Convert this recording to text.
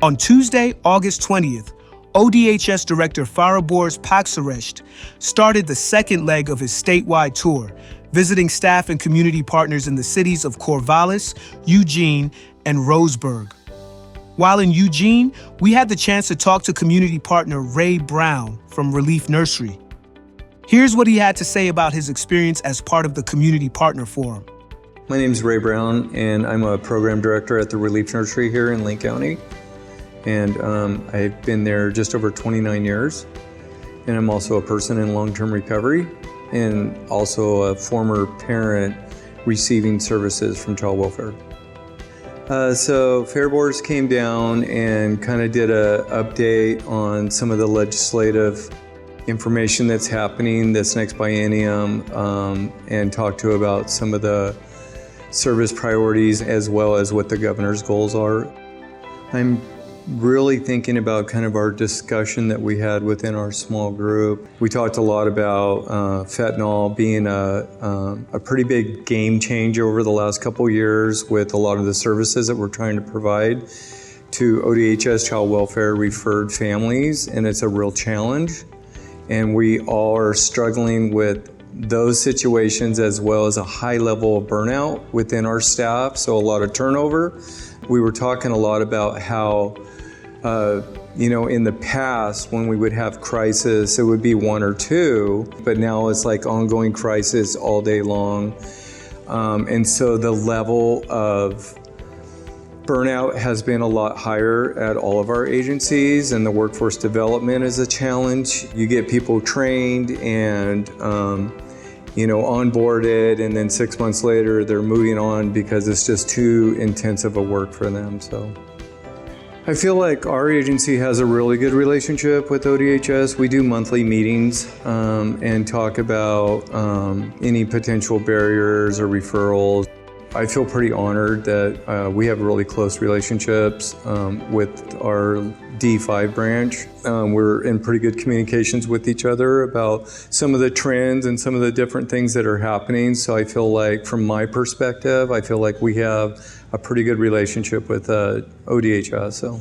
On Tuesday, August 20th, ODHS Director Fariborz Pakseresht started the second leg of his statewide tour, visiting staff and community partners in the cities of Corvallis, Eugene, and Roseburg. While in Eugene, we had the chance to talk to community partner Ray Brown from Relief Nursery. Here's what he had to say about his experience as part of the Community Partner Forum. My name is Ray Brown, and I'm a program director at the Relief Nursery here in Lake County. And I've been there just over 29 years. And I'm also a person in long-term recovery and also a former parent receiving services from child welfare. So Fariborz came down and kind of did an update on some of the legislative information that's happening this next biennium and talked to about some of the service priorities as well as what the governor's goals are. I'm really thinking about kind of our discussion that we had within our small group. We talked a lot about fentanyl being a pretty big game changer over the last couple of years with a lot of the services that we're trying to provide to ODHS child welfare referred families, and it's a real challenge. And we all are struggling with those situations as well as a high level of burnout within our staff, so a lot of turnover. We were talking a lot about how in the past, when we would have crisis, it would be one or two, but now it's like ongoing crisis all day long. And so the level of burnout has been a lot higher at all of our agencies, and the workforce development is a challenge. You get people trained and onboarded, and then 6 months later they're moving on because it's just too intensive a work for them. So I feel like our agency has a really good relationship with ODHS. We do monthly meetings and talk about any potential barriers or referrals. I feel pretty honored that we have really close relationships with our D5 branch. We're in pretty good communications with each other about some of the trends and some of the different things that are happening. So I feel like, from my perspective, I feel like we have a pretty good relationship with ODHS. So.